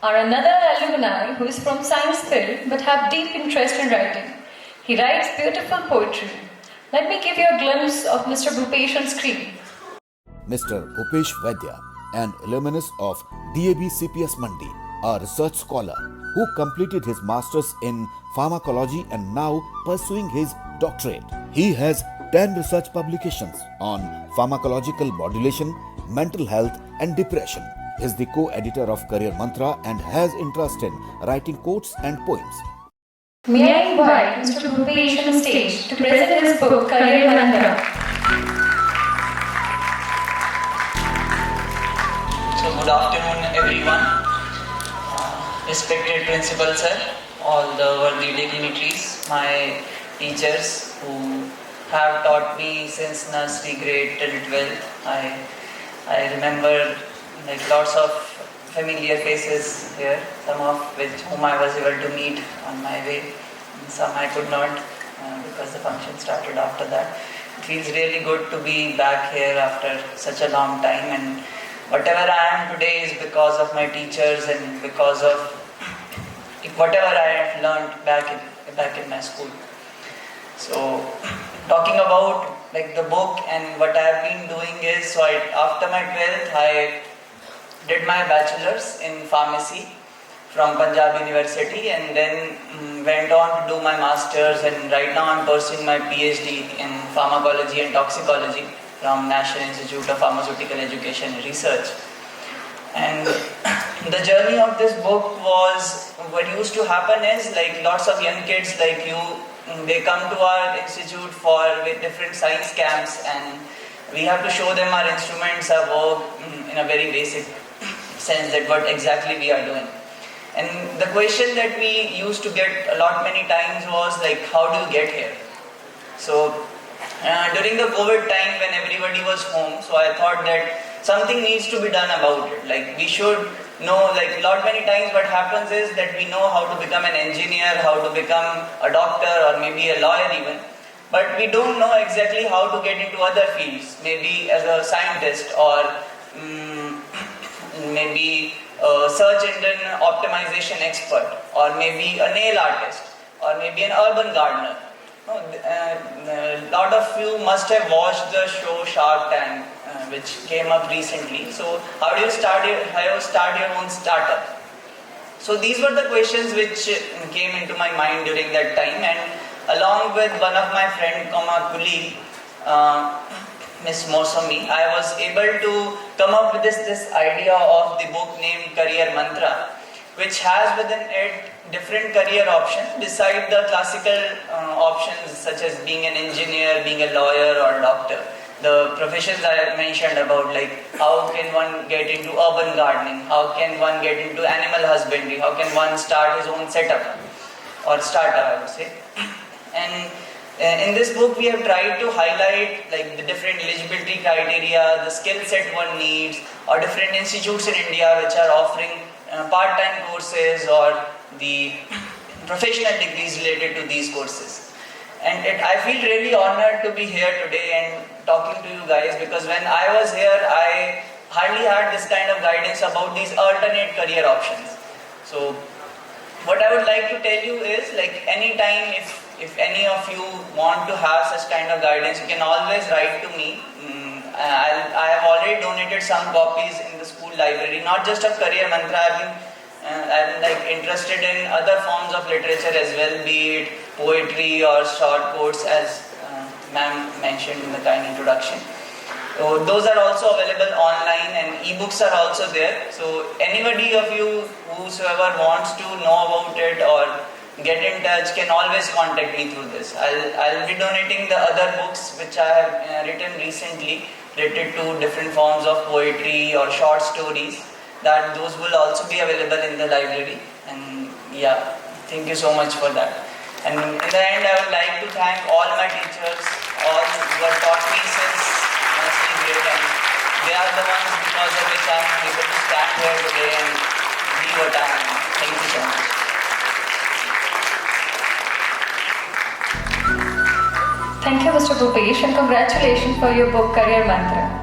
are another alumni who is from science field but have deep interest in writing. He writes beautiful poetry. Let me give you a glimpse of Mr. Bhupesh on screen. Mr. Bhupesh Vaidya, an alumnus of DAVCPS Mandi, a research scholar who completed his masters in pharmacology and now pursuing his doctorate. He has 10 research publications on pharmacological modulation, mental health and depression. He is the co-editor of Career Mantra and has interest in writing quotes and poems. May I invite Mr. Bhupesh on stage to present his book Career Mantra. So good afternoon everyone, respected principal sir, all the worthy dignitaries, my teachers who have taught me since nursery grade till 12th. I remember lots of familiar faces here, some of which whom I was able to meet on my way, some I could not because the function started after that. It feels really good to be back here after such a long time, and whatever I am today is because of my teachers and because of whatever I have learned back in my school. So talking about the book and what I have been doing is, so after my 12th I did my bachelor's in pharmacy from Punjab University, and then went on to do my master's, and right now I am pursuing my PhD in pharmacology and toxicology from National Institute of Pharmaceutical Education and Research. And the journey of this book was, what used to happen is lots of young kids like you, they come to our institute for different science camps, and we have to show them our instruments, our work in a very basic sense, that what exactly we are doing. And the question that we used to get many times was how do you get here? So during the COVID time when everybody was home, so I thought that something needs to be done about it. We should know, many times what happens is that we know how to become an engineer, how to become a doctor or maybe a lawyer even, but we don't know exactly how to get into other fields, maybe as a scientist or maybe a search engine optimization expert, or maybe a nail artist, or maybe an urban gardener. A lot of you must have watched the show Shark Tank, which came up recently. So how do you start your own startup? So these were the questions which came into my mind during that time, and along with one of my friend, colleague, Miss Mosami, I was able to come up with this idea of the book named Career Mantra, which has within it different career options beside the classical options such as being an engineer, being a lawyer or a doctor. The professions I mentioned about, how can one get into urban gardening, how can one get into animal husbandry, how can one start his own setup or startup, I would say. And in this book we have tried to highlight the different eligibility criteria, the skill set one needs, or different institutes in India which are offering part-time courses or the professional degrees related to these courses. And I feel really honored to be here today and talking to you guys, because when I was here I hardly had this kind of guidance about these alternate career options. So what I would like to tell you is, anytime if any of you want to have such kind of guidance, you can always write to me. I have already donated some copies in the school library, not just of Career Mantra. I'm interested in other forms of literature as well, be it poetry or short quotes, as ma'am mentioned in the kind introduction. So those are also available online, and ebooks are also there. So anybody of you whosoever wants to know about it or get in touch can always contact me through this. I'll be donating the other books which I have written recently related to different forms of poetry or short stories. That those will also be available in the library, and yeah, thank you so much for that. And in the end, I would like to thank all my teachers, all who have taught me since nursery grade, and they are the ones because of which I am able to stand here today and be what I am. Thank you so much. Thank you, Mr. Bhupesh, and congratulations for your book Career Mantra.